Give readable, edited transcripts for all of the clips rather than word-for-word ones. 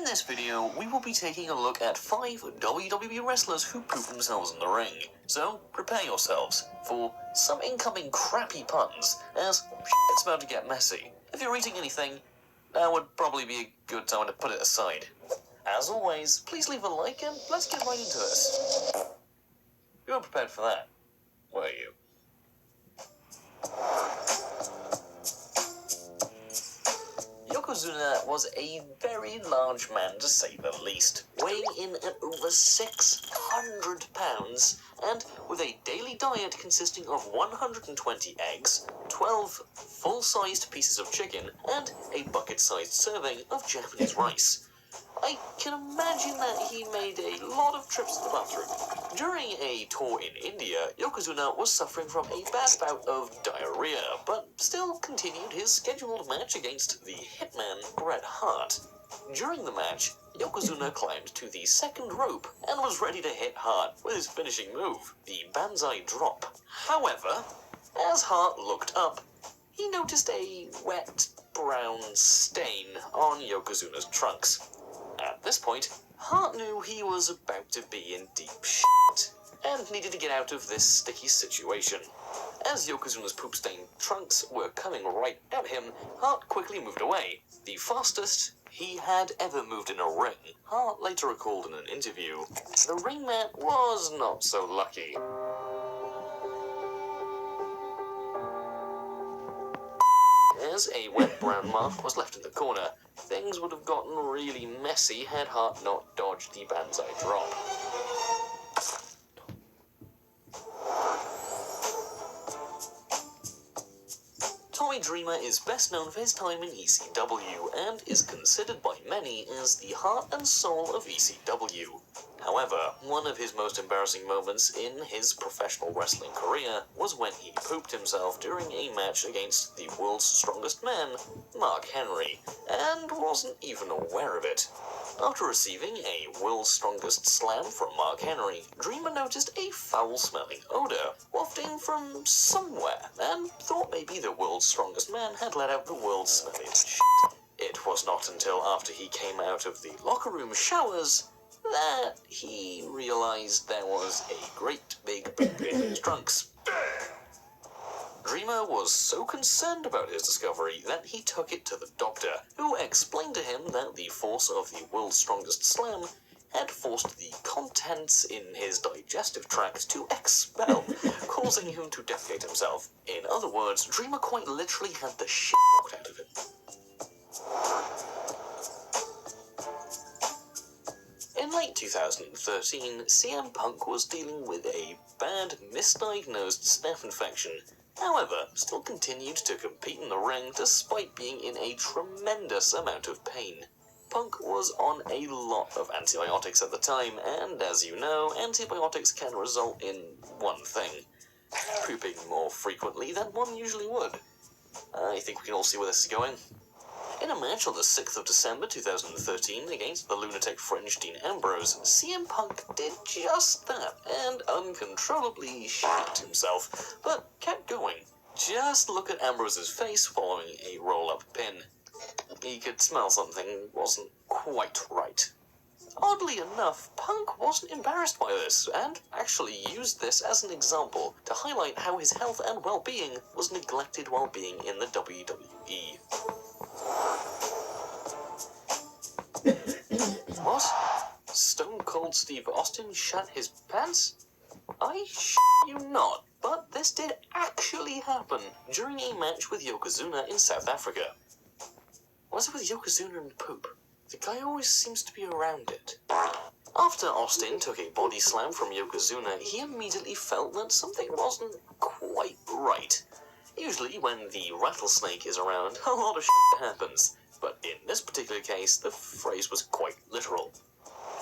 this video, we will be taking a look at 5 WWE wrestlers who poop themselves in the ring. So, prepare yourselves for some incoming crappy puns, as it's about to get messy. If you're eating anything, that would probably be a good time to put it aside. As always, please leave a like and let's get right into this. You weren't prepared for that, were you? Yokozuna was a very large man, to say the least, weighing in at over 600 pounds, and with a daily diet consisting of 120 eggs, 12 full-sized pieces of chicken, and a bucket-sized serving of Japanese rice. I can imagine that he made a lot of trips to the bathroom. During a tour in India, Yokozuna was suffering from a bad bout of diarrhea, but still continued his scheduled match against the Hitman Bret Hart. During the match, Yokozuna climbed to the second rope and was ready to hit Hart with his finishing move, the Banzai Drop. However, as Hart looked up, he noticed a wet, brown stain on Yokozuna's trunks. At this point, Hart knew he was about to be in deep shit and needed to get out of this sticky situation. As Yokozuna's poop-stained trunks were coming right at him, Hart quickly moved away, the fastest he had ever moved in a ring. Hart later recalled in an interview, "The ring mat was not so lucky." As a wet brown mark was left in the corner, things would have gotten really messy had Hart not dodged the Banzai Drop. Tommy Dreamer is best known for his time in ECW and is considered by many as the heart and soul of ECW. However, one of his most embarrassing moments in his professional wrestling career was when he pooped himself during a match against the world's strongest man, Mark Henry, and wasn't even aware of it. After receiving a world's strongest slam from Mark Henry, Dreamer noticed a foul-smelling odor wafting from somewhere and thought maybe the world's strongest man had let out the world's smelliest shit. It was not until after he came out of the locker room showers that he realized there was a great big poop in his trunks. Dreamer was so concerned about his discovery that he took it to the doctor, who explained to him that the force of the world's strongest slam had forced the contents in his digestive tract to expel, causing him to defecate himself. In other words, Dreamer quite literally had the shit knocked out of him. In late 2013, CM Punk was dealing with a bad, misdiagnosed staph infection. However, still continued to compete in the ring despite being in a tremendous amount of pain. Punk was on a lot of antibiotics at the time, and as you know, antibiotics can result in one thing: pooping more frequently than one usually would. I think we can all see where this is going. In a match on the 6th of December 2013 against the lunatic Fringe Dean Ambrose, CM Punk did just that and uncontrollably shat himself, but kept going. Just look at Ambrose's face following a roll-up pin. He could smell something wasn't quite right. Oddly enough, Punk wasn't embarrassed by this, and actually used this as an example to highlight how his health and well-being was neglected while being in the WWE. What? Stone Cold Steve Austin shat his pants? I you not, but this did actually happen during a match with Yokozuna in South Africa. What's it with Yokozuna and poop? The guy always seems to be around it. After Austin took a body slam from Yokozuna, he immediately felt that something wasn't quite right. Usually when the rattlesnake is around, a lot of shit happens, but in this particular case, the phrase was quite literal.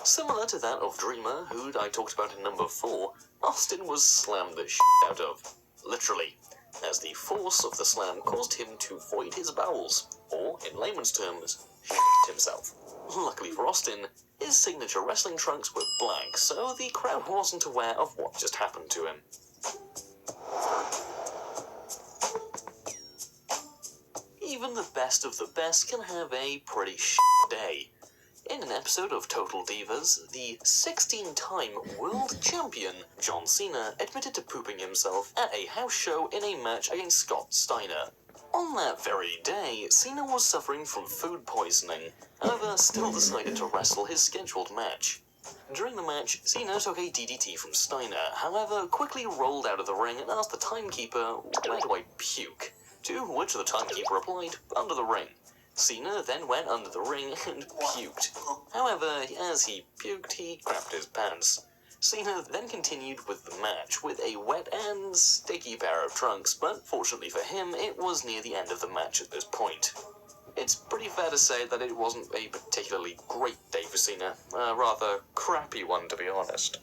Similar to that of Dreamer, who I talked about in number 4, Austin was slammed the shit out of, literally, as the force of the slam caused him to void his bowels, or, in layman's terms, shit himself. Luckily for Austin, his signature wrestling trunks were black, so the crowd wasn't aware of what just happened to him. Even the best of the best can have a pretty shit day. In an episode of Total Divas, the 16-time world champion John Cena admitted to pooping himself at a house show in a match against Scott Steiner. On that very day, Cena was suffering from food poisoning, however still decided to wrestle his scheduled match. During the match, Cena took a DDT from Steiner, however quickly rolled out of the ring and asked the timekeeper, "Where do I puke?" To which the timekeeper replied, "Under the ring." Cena then went under the ring and puked. However, as he puked, he crapped his pants. Cena then continued with the match with a wet and sticky pair of trunks, but fortunately for him, it was near the end of the match at this point. It's pretty fair to say that it wasn't a particularly great day for Cena, a rather crappy one to be honest.